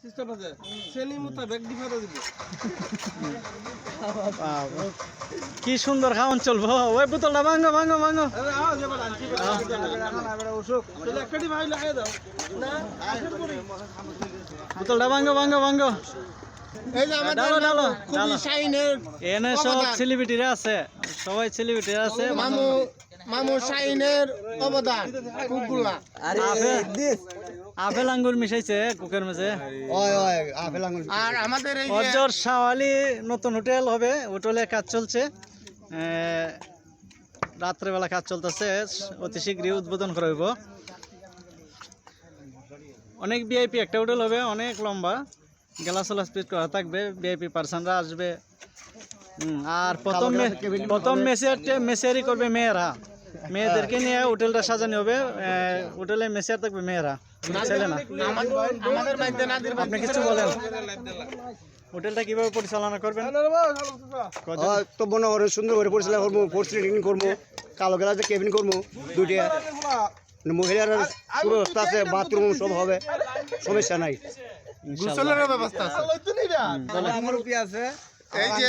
System আছে শ্রেণী মোতাবেক ডিফারে দিব। কি সুন্দর খাওয়ান চলবো। ওই বোতলটা ভাঙো ভাঙো ভাঙো। আরে আও যে বড় আনছি বড় অসুখ তাহলে একটাই ভাই লাগাই দাও না আসেন পরে বোতলটা ভাঙো ভাঙো ভাঙো। এই যে আমাদের ডালো ডালো খুবই শাইনের এনে সব সেলিব্রিটিরা আছে, সবাই সেলিব্রিটিরা আছে। মামু শাইনের অবদান কুকুলা আপেল আঙ্গুর মিশাইছে কুকের মাঝে। আর আমাদের এই যে অজর শাওয়ালি নতুন হোটেল হবে, হোটেলে কাজ চলছে, রাত্রেবেলা কাজ চলতেছে, অতি শীঘ্রই উদ্বোধন করা হইব। অনেক ভিআইপি একটা হোটেল হবে, অনেক লম্বা, গ্লাসওয়ালা স্পিড করা থাকবে, ভিআইপি পার্সনরা আসবে। আর প্রথম মেসিয়ারি করবে মেয়েরা, মেয়েদেরকে নিয়ে হোটেলটা সাজানো হবে। হোটেলে মেসিয়ার থাকবে মেয়েরা, ছেলে না। আমাদের মধ্যে নাদির আপনি কিছু বলেন, হোটেলটা কিভাবে পরিচালনা করবেন? তো মনে করে সুন্দর করে পরিচালনা করবো, পোস্টিং করবো, কালো গ্লাসে কেবিন করবো, দুইটা মহিলার সুব্যবস্থা আছে, বাথরুম সব হবে, সমস্যা নাই। গোসলের ব্যবস্থা আছে। এই যে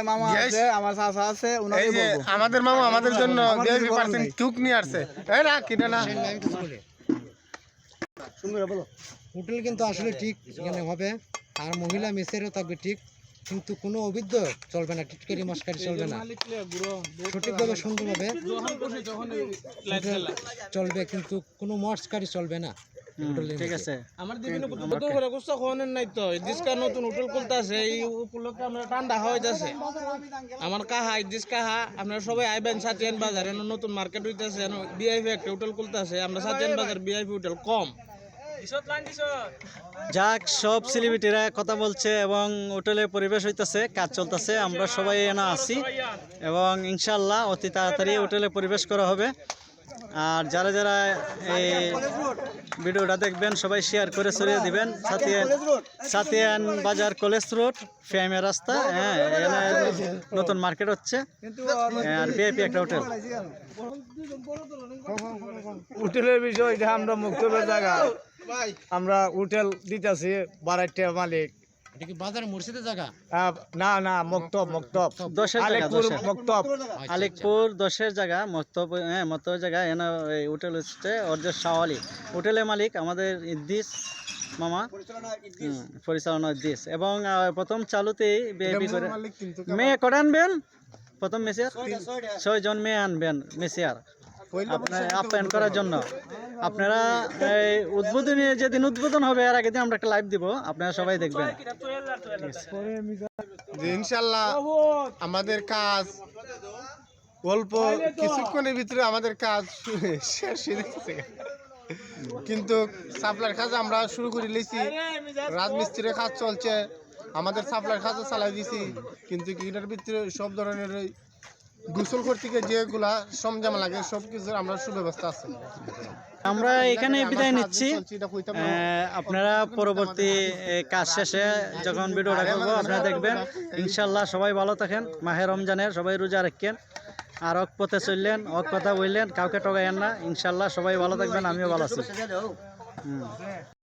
মামা আছে, আমার চাচা আছে, এই যে আমাদের মামা আমাদের জন্য ভিআইপি পার্সেন্ট কুক নিয়ে আসছে। এই না কিনা না সুন্দর বলো। হোটেল কিন্তু আসলে ঠিক এখানে হবে, আর মহিলা মেসেরও থাকবে ঠিক, কিন্তু কোনো অবৈধ চলবে না, টিটকারি মস্কারি চলবে না, সঠিকভাবে সুন্দরভাবে চলবে, কিন্তু কোনো মস্কারি চলবে না। ঠিক আছে। আমার বিভিন্ন নতুন করে কুস্তা খাওয়ানোর নাই তো, ইদিসকা নতুন হোটেল খুলতে আছে, এই উপলক্ষে আমরা ঠান্ডা হইতাছে। আমার কাহা ইদিস কাহা আপনারা সবাই আইবেন সাতিয়ান বাজারে, নতুন মার্কেট হইতাছে, বিআইপি একটা হোটেল খুলতে আছে। আমরা সাতিয়ান বাজার বিআইপি হোটেল কম। যাক, সব সেলিব্রিটিরা কথা বলছে এবং হোটেলে পরিবেশ হইতেছে, কাজ চলতেছে, আমরা সবাই এনে আছি এবং ইনশাল্লাহ অতি তাড়াতাড়ি হোটেলে পরিবেশ করা হবে। আর যারা যারা এই ভিডিওটা দেখবেন সবাই শেয়ার করে ছড়িয়ে দিবেন। সাতিয়ান বাজার, কলেজ রোড, ফেমের রাস্তা, হ্যাঁ, নতুন মার্কেট হচ্ছে, আর ভিআইপি একটা হোটেল। হোটেলের বিষয় এটা আমরা মুক্তবের জায়গা, আমরা হোটেল দিতেছি বারাইটা মালিক। এটা কি বাজার মসজিদের জায়গা? না না, মক্তব আলিকপুর 10-এর জায়গা, মক্তব, হ্যাঁ, মক্তবের জায়গা। এনে এই হোটেল হচ্ছে অর্জর শাওয়ালি, হোটেলের মালিক আমাদের ইদ্দিস মামা, পরিচালনা ইদ্দিস। এবং প্রথম চালুতেই ভিআইপি করে মেয়ে করে আনবেন, প্রথম মেসিয়ার 6 জন মেয়ে আনবেন মেসিয়ার আপনার আপ্যায়ন করার জন্য। আপনারা এই উদ্বোধনী যেদিন উদ্বোধন হবে এর আগের দিন আমরা একটা লাইভ দিব, আপনারা সবাই দেখবেন। ইনশাল্লাহ আমাদের কাজ অল্প কিছুক্ষণের ভিতরে আমাদের কাজ শেষ হয়ে যাচ্ছে, কিন্তু সাপ্লাইয়ের কাজ আমরা শুরু করে নিয়েছি, রাজমিস্ত্রির কাজ চলছে, আমাদের সাপ্লাইয়ের কাজও চালাই দিয়েছি, কিন্তু এটার ভিতরে সব ধরনের গোসল করতে গিয়ে যেগুলা সরঞ্জাম লাগে সব কিছুর আমরা সুব্যবস্থা আছে। আমরা এখানে বিদায় নিচ্ছি। আপনারা পরবর্তী কাজ শেষে যখন ভিডিওটা করবো আপনারা দেখবেন। ইনশাল্লাহ সবাই ভালো থাকেন, মাহে রমজানের সবাই রোজা রাখেন, আর হক পথে চললেন, হক কথা বললেন, কাউকে ঠগাইয়েন না। ইনশাল্লাহ সবাই ভালো থাকবেন, আমিও ভালো আছি।